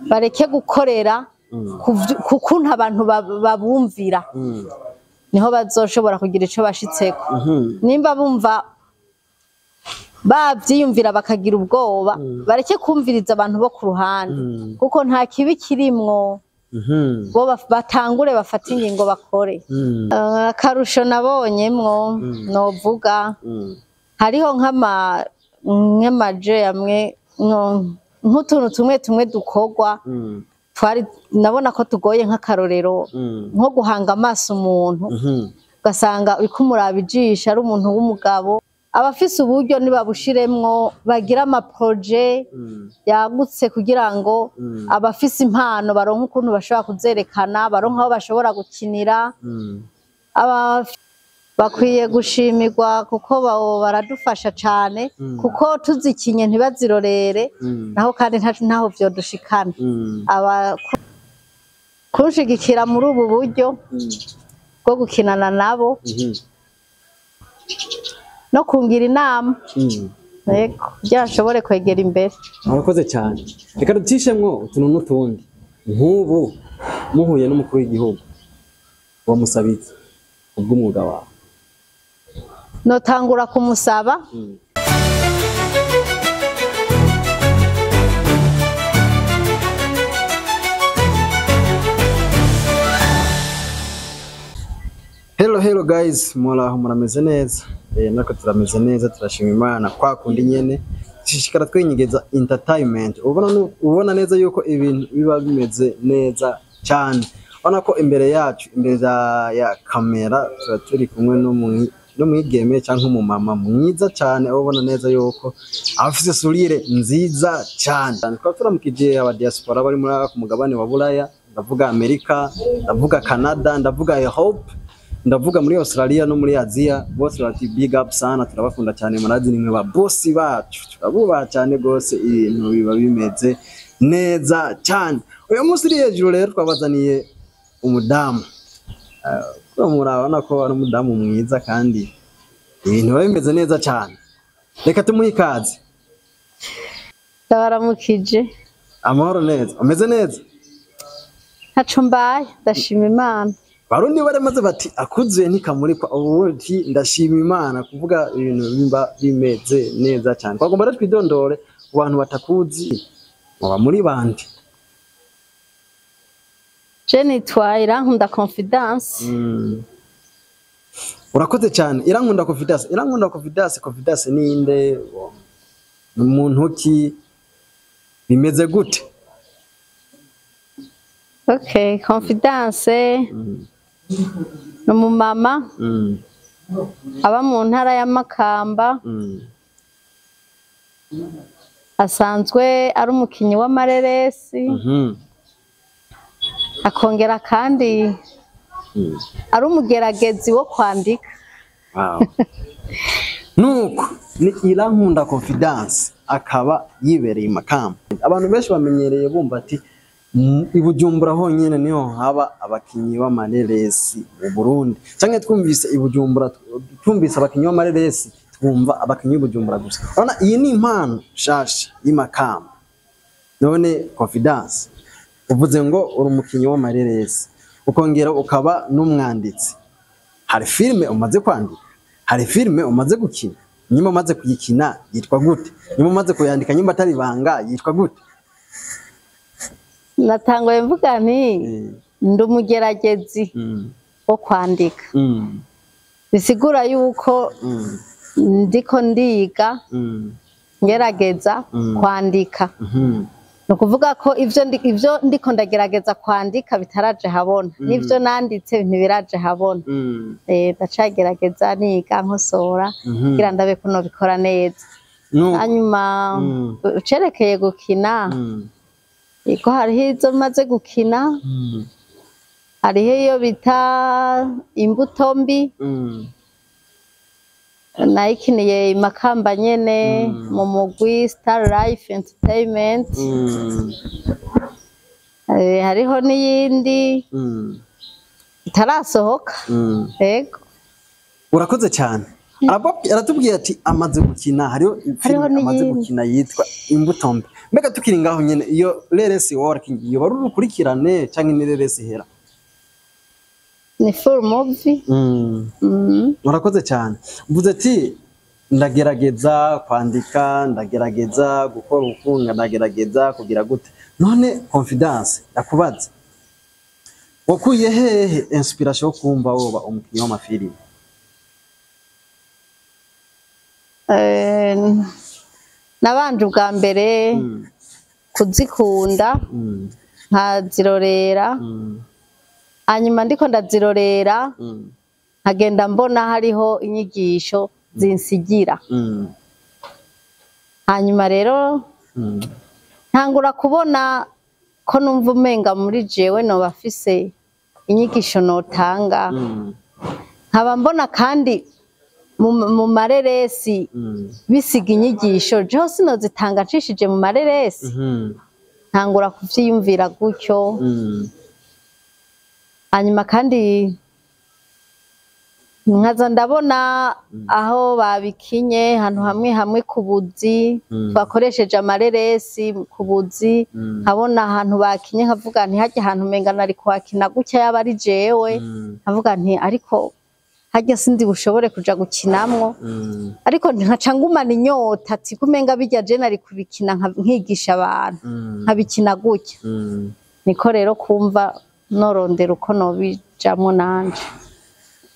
bareke gukorera kukuntu abantu babumvira niho bazoshobora kugira ico bashitseko nimba bumva bavyiyumvira bakagira ubwoba bareke kumviriza abantu bo ku ruhande kuko nta kibi kirimwo bo batangure bafata ingingo bakore akarusho nabonyemwo novuga hariho nk'amaje amwe nk'utuntu tumwe dukorwa twari nabona ko tugoye nk'akarorero nko guhanga amaso umuntu ugasanga uriko umuraba ijisho ari umuntu w'umugabo abafise uburyo nibabushiremwo bagira amaproje yagutse kugira ngo abafise impano baronke ukuntu bashobora kuzerekana baronke aho bashobora gukinira bakwiye gushimirwa kuko baradufasha cane kuko tuzikinye ntibazirorere naho kandi ntaho vyodushikana kunshigikira muri ubu buryo bwo gukinana nabo no kungira inama yego byashobore kwegera imbere murakoze cyane reka dutishemwo utuntu n'utundi nk'ubu muhuye n'umukuru w'igihugu wamusabitse ubw'umwuga wawe notangura kumusaba Hello guys, muraho murameze neza. Nako turameze neza turashima Imana kwa kundi nyene. Shishikara twenyegeza entertainment. Ubona neza yuko ibintu biba bimeze neza cyane. Ubona ko imbere yacu, imbere ya kamera turi kumwe n'umwigeme cyangwa umumama mwiza cyane. Ubona neza yuko afise surire nziza cyane. Twaba turamukije aba diaspora bari muri ku mugabane wa Buraya, ndavuga Amerika, ndavuga Canada, ndavuga Europe. Ndavuga muri Australia no muri Asia bose bati big up sana turabakunda cyane murazi nimwe ba boss bacu turabuba cyane gose ibintu biba bimeze neza cyane uyu munsi iri hejuru rero twabazaniye umudamu murabona ko ari umudamu mwiza kandi ibintu biba bimeze neza cyane reka tumuhe ikaze ndabaramukije amahoro neza ameze neza ntaco mbaye ndashima Imana Barundi baremaze bati akuzuye ntikamurikwa ubundi ndashima Imana kuvuga ibintu bimba bimeze neza cyane twagomba rero twidondore abantu batakuzi baba muri bandi je nitwa Irankunda Confidence urakoze cyane Irankunda Confidence ninde umuntu ki bimeze gute Okay Confidence n'umumama aba mu ntara ya Makamba asanzwe ari umukinyi w'amareresi akongera kandi ari umugeragezi wo kwandika nuko ni Irankunda Confidence akaba yibereye i Makamba abantu benshi bamenyereye bumva ati Ibujumbura honyene niho haba abakinyi b'amareresi mu Burundi canke twumvise Ibujumbura twumvise abakinyi b'amareresi twumva abakinyi b'Ibujumbura gusa urabona iyi ni impano shasha y'Imakamba none Confidence uvuze ngo uri umukinyi w'amareresi ukongera ukaba n'umwanditsi hari filme umaze kwandika hari filme umaze gukina nyuma umaze kuyikina yitwa gute nyuma umaze kuyandika nyuma atari banga yitwa gute natangoye mvuga nti ndi umugeragezi wo kwandika bisigura yuko ndiko ndiga ngerageza kwandika no kuvuga ko ivyo ndiko ndagerageza kwandika bitaraje habona nivyo nanditse ntibiraje habona ndacagerageza niga nkosora kugira ndabe ko no bikora neza hanyuma ucerekeye gukina iko hariho izo maze gukina hariho iyo bita imbuto mbi nayikiniye Makamba nyene mu mugwi Star Life Entertainment hariho n'iyindi itarasohoka yego urakoze cyane aratubwiye ati amaze gukina hariho amaze gukina yitwa imbuto mbi mbega tukiri ngaho nyene iyo reresi working iyo bari urukurikirane canke ni reresi hera ni full movie. Urakoze cyane mvuze ati ndagerageza kwandika ndagerageza gukora ukunga ndagerageza kugira gute none confidence yakubaza wakuye hehe inspiration yo kumva woba umukinnyi w'amafilimi nabanje ubwa mbere kuzikunda nkazirorera hanyuma ndiko ndazirorera nkagenda mbona hariho inyigisho zinsigira hanyuma rero ntangura kubona ko numva umenga muri jewe no bafise inyigisho notanga nkaba mbona kandi mu mareresi bisiga inyigisho byose no zitanga cishije mu mareresi ntangura kuvyiyumvira gutyo hanyuma kandi nkaza ndabona aho babikinye hano hamwe hamwe kubuzi bakoresheje amareresi kubuzi nkabona ahantu bakinye nkavuga nti hajya ahantu menga nari kwakina gutya yaba ari jewe nkavuga nti ariko hajya sindi bushobore kuja gukinamwo ariko nkaca ngumana inyota ati kumenga bijya je nari kubikina nkigisha abantu nkabikina gutya niko rero kumva norondera uko nobijamwo nanje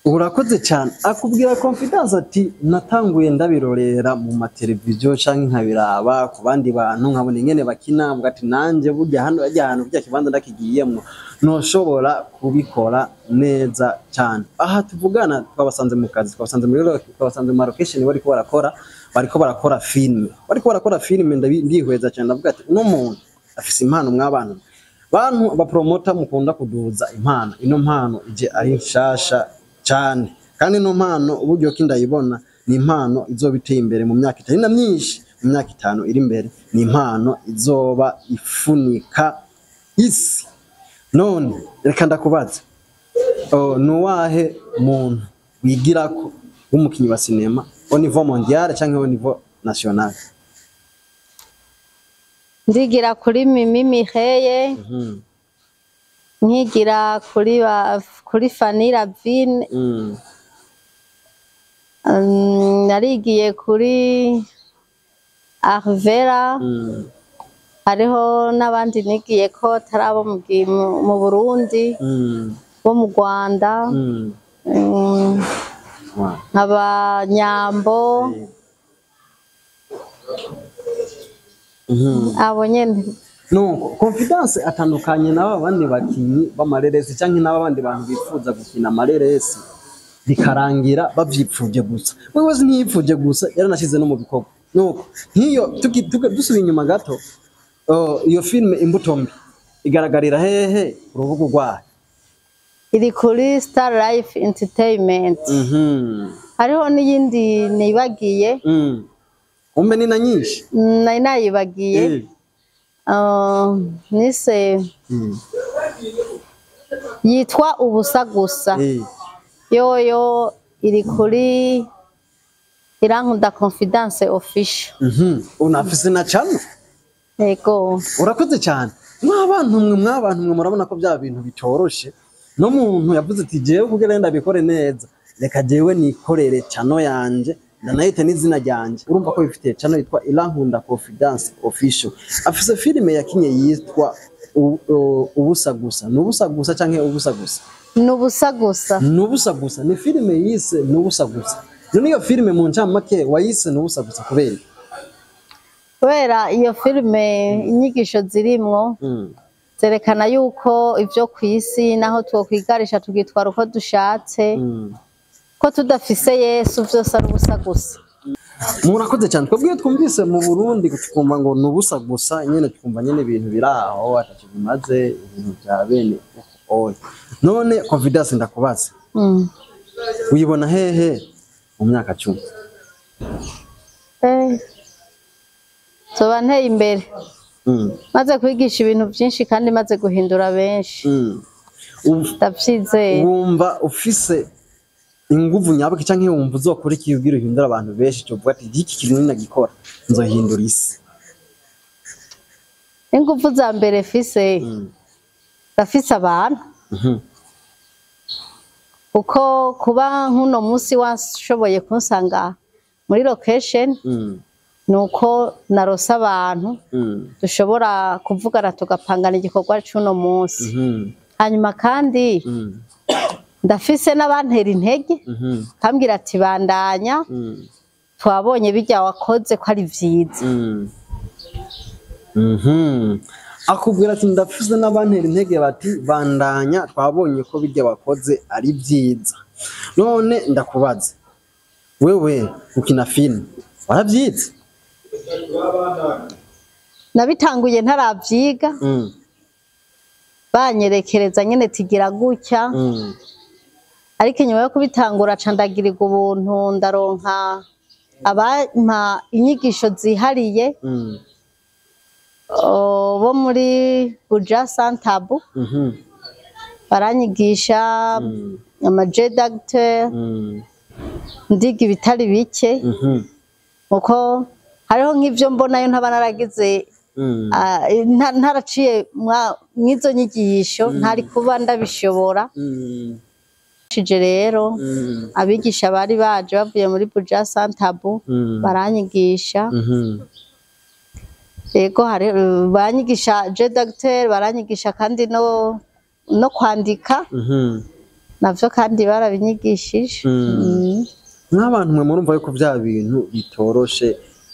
urakoze cyane akubwira confidence ati natanguye ndabirorera mu mateleviziyo canke nkabiraba ku bandi bantu nkabona ingene bakina mvuga ati nanje burya hano ajya ahantu burya kibanza ndakigiyemo noshobora kubikora neza cyane aha tuvugana twabasanze mu kazi twabasanze mu location bariko barakora filme ndihweza cyane ndavuga ati no muntu afise impano mw'abantu bantu bapromota mukunda kuduza impano ino mpano ije ari nshasha cyane kandi no mpano uburyo kindayibona ni impano izobiteye imbere mu myaka itari na myinshi mu myaka 5 iri imbere ni impano izoba ifunika isi none reka ndakubaza nuwahe muntu wigirako w'umukinyi wa cinema au niveau mondial canke au niveau national ndigira kuri Mimi Mireille nkigira kuri Fanny Lavine narigiye kuri Arvera hariho n'abandi nigiye ko tarabo mu Burundi bo mu Rwanda nk'abanyambo abo nyene no confidence atandukanye n'aba bandi bakinyi b'amareresi canke n'abandi bantu bifuza gukina amareresi bikarangira bavyipfuje gusa wewe ntiyipfuje gusa yaranashize no mu bikorwa nuko nkiyo dusubiye inyuma gato iyo filme Imbuto Mbi igaragarira hehe urubuga rwayo iri kuri Star Life Entertainment hariho n'iyindi nibagiye umbe ni na nyinshi nari nayibagiye nise yitwa Ubusa Gusa yoyo iri kuri Irankunda Confidence Official unafise na channel yego urakoze cyane mwabantu mwe murabona ko bya bintu bitoroshe no muntu yavuze ati jewe kugira ndabikore neza reka jewe nikorere channel yanje ndanayite n'izina ryanje urumva ko bifite channel yitwa Irankunda Confidence Official afise filime yakinye yitwa Ubusa Gusa n'ubusa gusa canke ubusa gusa n'ubusa gusa ni filime yise n'ubusa gusa none iyo filime mu ncamake wayise n'ubusa gusa kubera iyo filime inyigisho zirimwo zerekana yuko ivyo kwisi naho twokwigarisha tugitwara uko dushatse ko tudafise Yesu vyose ari ubusa gusa murakoze cyane twebwe twumvise mu Burundi tukumva ngo n'ubusa gusa nyene twumva nyene ibintu biraho atacu bimaze ibintu bya bene none confidence ndakubaza uyibona hehe mu myaka 10 soba nteye imbere maze kwigisha ibintu byinshi kandi maze guhindura benshi ndavyizeye wumva ufise inguvu nyabaki canke wumva uzokora iki ubwira uhindura abantu benshi cyo vuga ati iki kintu nagikora nzohindura isi ingufu za mbere fise ndafise abantu uko kuba nk'uno munsi washoboye kunsanga muri location nuko narose abantu dushobora kuvugana tugapangana igikorwa c'uno munsi hanyuma kandi ndafise n'abantera intege kambwira ati bandanya twabonye bijya wakoze ko ari vyiza akubwira ati ndafise n'abantera intege bati bandanya twabonye ko bijya wakoze ari vyiza none ndakubaza wewe ukina film waravyize nabitanguye ntaravyiga banyerekereza nyene tigira gutya ariko inyuma yo kubitangura candagirirwa ubuntu ndaronka abampa inyigisho zihariye bo muri Buja Santabu baranyigisha amajedagte ndiga ibitari bike uko hariho nk'ivyo mbonayo ntaba naragize ntaraciye mwizo nyigisho ntari kuba ndabishobora shije rero abigisha bari baje bavuye muri Buja Santabu baranyigisha yego hari banyigisha jedagter baranyigisha kandi no kwandika navyo kandi barabinyigishije n'abantu mwe murumva yuko bya bintu bitoroshe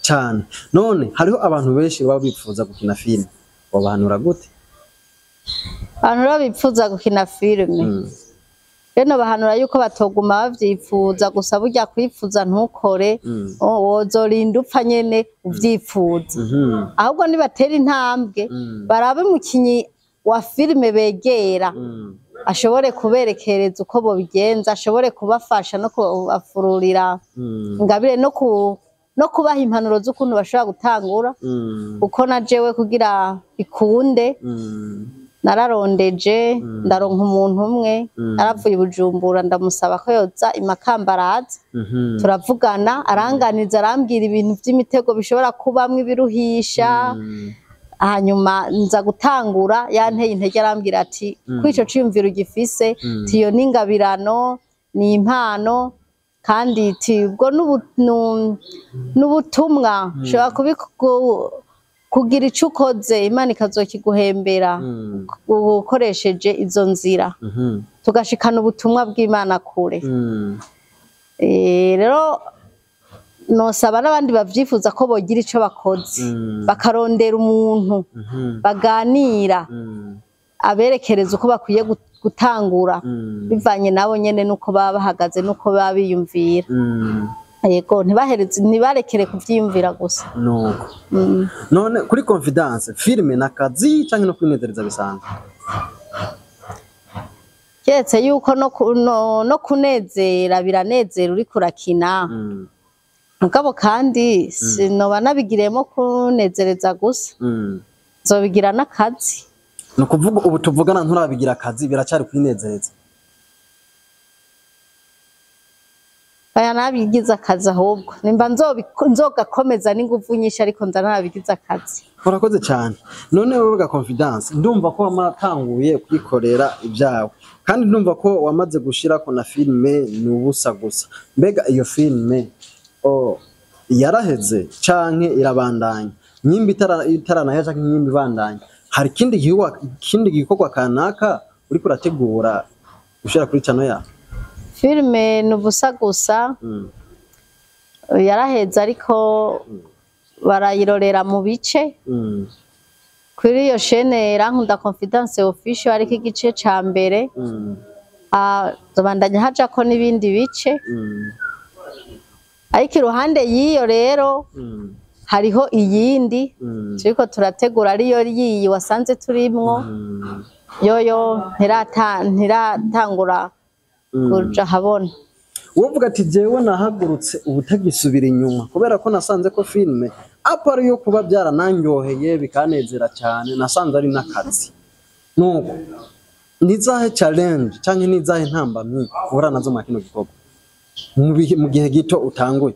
cyane none hariho abantu benshi baba bipfuza gukina film babahanura gute abantu bipfuza gukina filme reno bahanura yuko batoguma bavyifuza gusa burya kwifuza ntukore wozorinda upfa nyene uvyifuza ahubwo nibatera intambwe barabe mukinyi wa filme begera ashobore kuberekereza uko bobigenza ashobore kubafasha no kubafururira ngabire no kubaha impanuro z'ukuntu bashobora gutangura uko najewe kugira bikunde nararondeje ndaronka umuntu umwe naravuye Bujumbura ndamusaba ko yoza imakambaraza turavugana aranganiza arambwira ibintu vy'imitego bishobora kubamwe ibiruhisha hanyuma nza gutangura yanteye intege arambwira ati kwico ciyumviro ugifise tiyo n'ingabirano ni impano kandi tibwo n'ubutumwa ushobora kugira ico ukoze Imana ikazokiguhembera ukoresheje izo nzira tugashikana ubutumwa bw'Imana kure rero nosaba n'abandi bavyifuza ko bogira ico bakoze bakarondera umuntu baganira aberekereza uko bakwiye gutangura bivanye nabo nyene nuko baba bahagaze nuko baba biyumvira yego ntibarekere kuvyiyumvira gusa nuko none kuri Confidence filme nakazi canke no kwinezereza bisanzwe keretse yuko no kunezera biranezera uri kurakina mugabo kandi sinoba nabigiremo kunezereza gusa zobigira n'akazi no kuvuga ubu tuvugana nturabigira akazi biracari kwinezereza aya nabigize akazi ahubwo nimba nzogakomeza n'ingufu nyinshi ariko nzanabigize akazi urakoze cyane none wowe ga Confidence ndumva ko wamatanguye kwikorera ibyawe kandi ndumva ko wamaze gushirako na filme n'ubusa gusa mbega iyo filme yaraheze canke irabandanya nyimbi itaranaya canke nyimbi bandanya hari kindi gikorwa kanaka uri kurategura gushira kuri channel ya filme n'ubusa gusa yaraheze ariko barayirorera mu bice kuri iyo chaîne Irankunda Confidence official ariko igice ca mbere zobandanya hajako n'ibindi bice ariko iruhande y'iyo rero hariho iyindi turiko turategura ariyo yiyi wasanze turimwo yoyo ntiratangura kuja habona wovuga ati jewe nahagurutse ubutagisubira inyuma kubera ko nasanze ko filme apari yo kuba byarananyoheye bikanezera cyane nasanze ari n'akazi nuko nizahe challenge canke nizahe ntambamye uhura nazo mu kino gikorwa mu gihe gito utanguye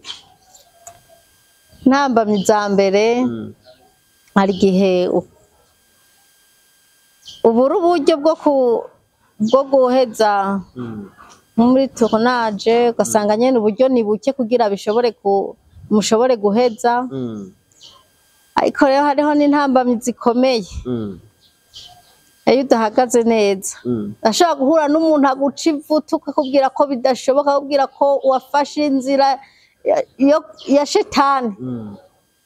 ntambamye za mbere hari gihe ubura uburyo bwo guheza muri tournage ugasanga nyene uburyo ni buke kugira mushobore guheza ariko rero hariho n'intambamyi zikomeye iyo udahagaze neza ashaka guhura n'umuntu aguca ivutu akakubwira ko bidashoboka akakubwira ko wafashe inzira ya shetani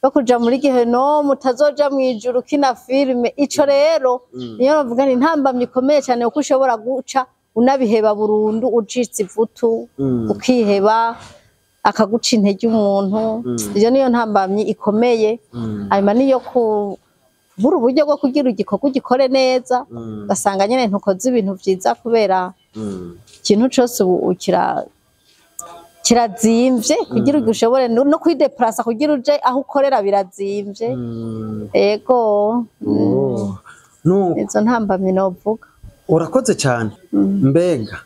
yo kuja muri gehenomu utazoja mw'ijuru kina filime ico rero niyo bavuga ni intambamyi ikomeye cyane kuko ushobora guca unabiheba burundu ucitse ivutu ukiheba akaguca intege umuntu iyo niyo ntambamyi ikomeye hanyuma niyo kubura uburyo bwo kugira igikorwa ugikore neza ugasanga nyine ntukoze ibintu vyiza kubera ikintu cose ubu kirazimvye kugira ushobore no kwideplasa kugira uje aho ukorera birazimvye ego izo ntambamyi novuga. Urakoze cyane. Mbega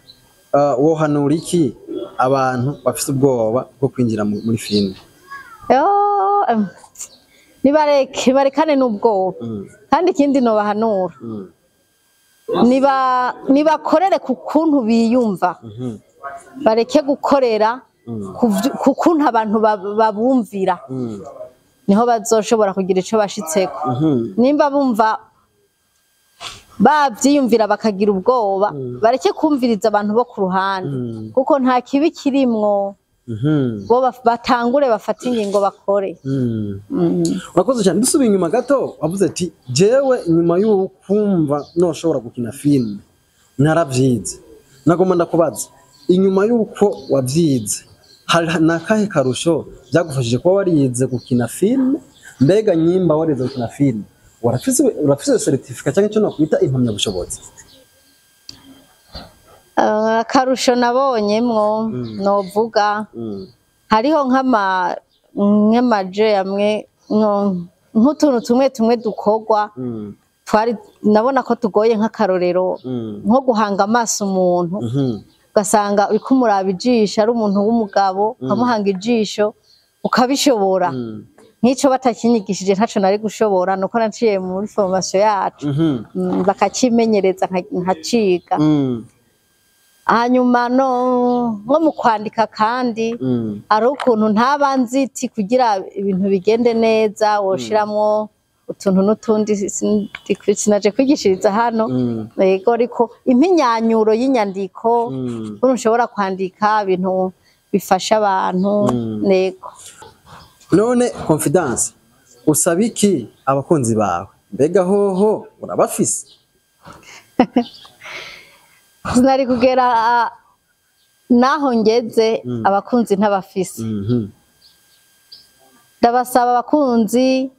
wohanura iki abantu bafite ubwoba bwo kwinjira muri filime? Nibarekane n'ubwoba kandi ikindi nobahanura nibakorere ku kuntu biyumva bareke gukorera ku kuntu abantu babumvira niho bazoshobora kugira ico bashitseko. Nimba bumva bavyiyumvira bakagira ubwoba bareke kumviriza abantu bo ku ruhande kuko nta kibi kirimwo bo batangure bafata ingingo bakore. Urakoze cyane. Dusubiye inyuma gato wavuze ati jewe nyuma y'ukumva noshobora gukina filime naravyize nagomba ndakubaza inyuma y'uko wavyize hari nakahe karusho byagufashije kuba warize gukina filime? Mbega nyimba warize gukina filime urafise certificate cyangwa icyo nakwita impamya bushobozi? Akarusho nabonyemwo novuga hariho nk'amaje amwe nk'utuntu tumwe dukorwa nabona ko tugoye nk'akarorero nko guhanga amaso umuntu ugasanga uriko umuraba ijisho ari umuntu w'umugabo ukamuhanga ijisho ukabishobora nk'icyo batakinyigishije ntaco nari gushobora nuko naciye muri formation yacu bakakimenyereza nkaciga. Hanyuma nko mu kwandika kandi ari ukuntu ntabanziti kugira ibintu bigende neza woshiramwo utuntu n'utundi sinaje kwigishiriza hano yego ariko impinyanyuro y'inyandiko ukuntu ushobora kwandika ibintu bifasha abantu nego. None Confidence usaba iki abakunzi bawe? Mbega hoho urabafise? Sinari kugera naho ngeze abakunzi ntabafise. Ndabasaba abakunzi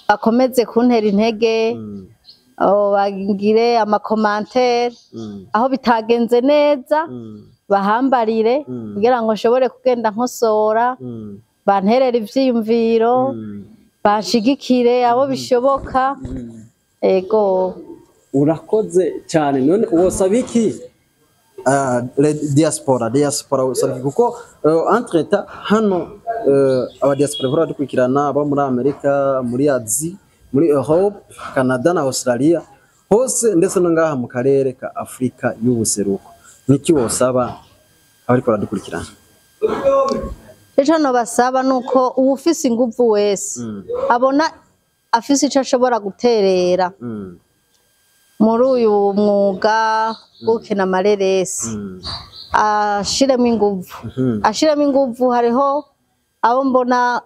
bakomeze kuntera intege bagire amakomantere aho bitagenze neza bahambarire kugira ngo nshobore kugenda nkosora banterera ivyiyumviro banshigikire abo bishoboka ego. Urakoze cyane. None wosaba iki diaspora usaba kuko entreta hano aba diaspora bora dukurikirana aba muri Amerika, muri Asia, muri Europe, Canada na Australia hose ndetse no ngaha mu karere ka Afrika y'ubuseruko niki wosaba abariko baradukurikirana? Ejo no basaba nuko ubufise inguvu wese abona afise ico ashobora guterera muri uyu mwuga gukina amareresi ashiremo inguvu. Hariho abo mbona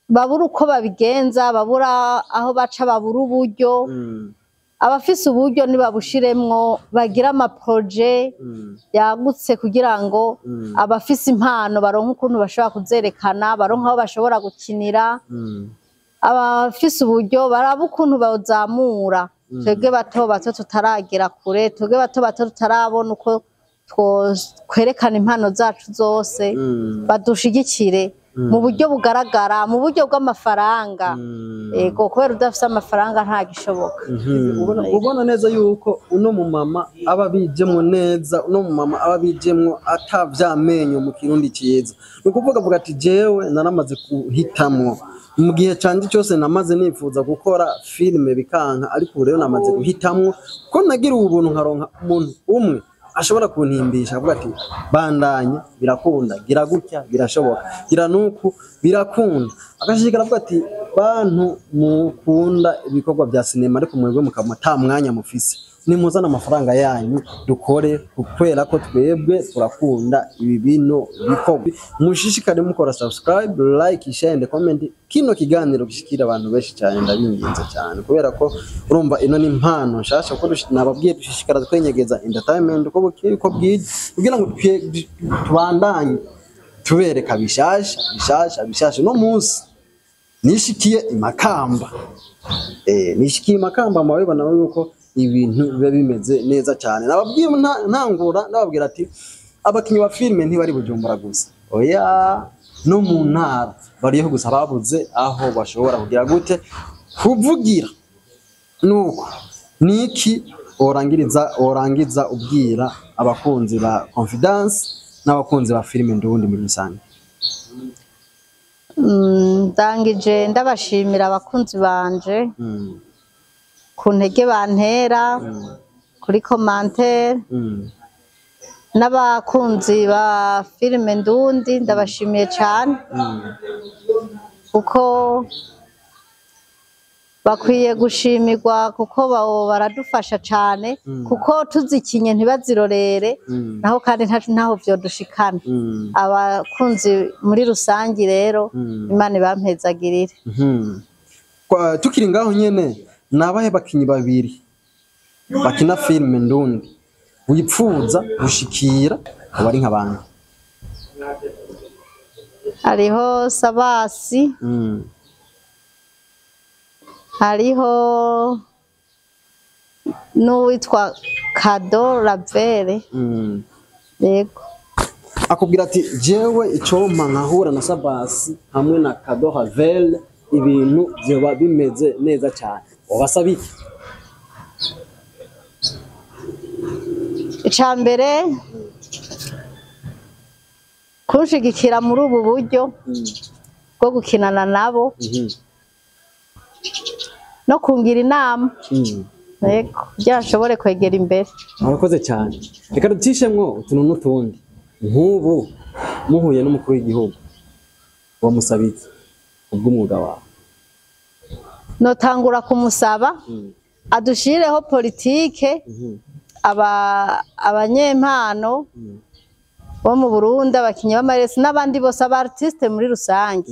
babura uko babigenza, babura aho baca, babura uburyo. Abafise uburyo nibabushiremwo bagira amaproje yagutse kugira ngo abafise impano baronke ukuntu bashobora kuzerekana, baronke aho bashobora gukinira. Abafise uburyo baraba ukuntu bawuzamura. Twebwe bato tutaragera kure, twebwe bato tutarabona uko kwerekana impano zacu zose, badushigikire mu buryo bugaragara, mu buryo bw'amafaranga. Ego kubera udafise amafaranga nta gishoboka. Ubona neza yuko uno mu mama aba bijemwo neza, uno mu mama aba bijemwo atavyamenyo mu kirundi cyiza. Nukuvuga vuga ati jewe naramaze kuhitamwo mu gihe canje cyose namaze nifuza gukora filime bikanka, ariko ubu rero namaze guhitamwo ko nagira ubuntu nkaronka umuntu umwe ashobora kuntimbisha avuga ati bandanye birakunda, gira gutya birashoboka, gira nuku birakunda, agashishikara avuga ati bantu mukunda ibikorwa bya sinema ariko mwebwe mukamata mwanya mufise, nimuzana amafaranga yanyu dukore, kubera ko twebwe turakunda ibi bino bikorwa. Mushishikare mukora subscribe, like, share and comment. Kino kiganiro gishikira abantu benshi cyane, ndabinginze cyane kubera ko urumva ino ni impano nshasha ko nababwiye dushishikara twenyegeza entertainment uko bwije kugira ngo tubandanye tubereka bishasha. No munsi nishikiye imakamba, nishikiye imakamba mabibona yuko ibintu biba bimeze neza cyane. Nababwiye ntangura nababwira ati abakinyi ba filime ntibari Bujumbura gusa, oya no mu ntara bariho gusa, babuze aho bashobora kugira gute kuvugira. Nuko niki orangiza ubwira abakunzi ba Confidence n'abakunzi ba filime ndundi muri rusange? Ndangije ndabashimira abakunzi banje ku ntege bantera kuri commentaire, n'abakunzi ba filime ndundi ndabashimiye cyane kuko bakwiye gushimirwa, kuko baradufasha cyane, kuko tuzikinye ntibazirorere naho kandi ntaho byo dushikana. Abakunzi muri rusangi rero Imana ibampezagirire. Tukiri ngaho nyene, nabahe bakinyi babiri bakina filime ndundi wipfuza gushikira abari nk'abandi? Hariho Sabasi, hariho n'uwitwa Kado Ravere. Yego, akubwira ati jewe icompa nkahura na Sabasi hamwe na Kado Ravere ibintu byoba bimeze neza cyane, wabasaba iki? Icambere kunshigikira muri ubu buryo bwo gukinana nabo no kungira inama, yego byashobore kwegera imbere. Murakoze cyane. Reka dutishemwo utuntu n'utundi. Nk'ubu muhuye n'umukuru w'igihugu wamusaba iki ubw'umwuga wawe? Notangura kumusaba adushireho politike, abanyempano bo mu Burundi, abakinyi b'amaresi n'abandi bose aba artiste muri rusange,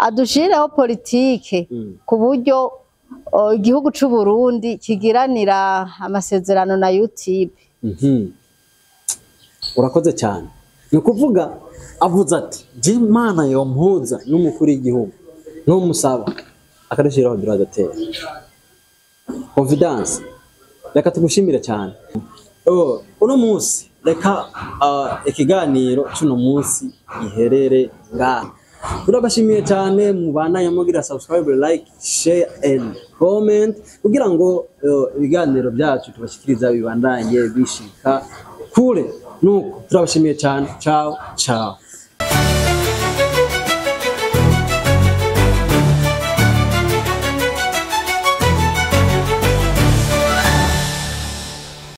adushireho politike ku buryo igihugu c'u Burundi kigiranira amasezerano na YouTube. Urakoze cyane. Ni kuvuga avuze ati je Imana yompuza n'umukuru w'igihugu n'umusaba akadushiraho duratera Confidence. Reka tugushimire cyane. Uno munsi reka ikiganiro cy'uno munsi giherere ngaha. Turabashimiye cyane, mubana yamugira subscribe, like, share and comment kugira ngo ibiganiro byacu tubashikiriza bibandanye bishika kure. Nuko turabashimiye cyane. Ciao ciao.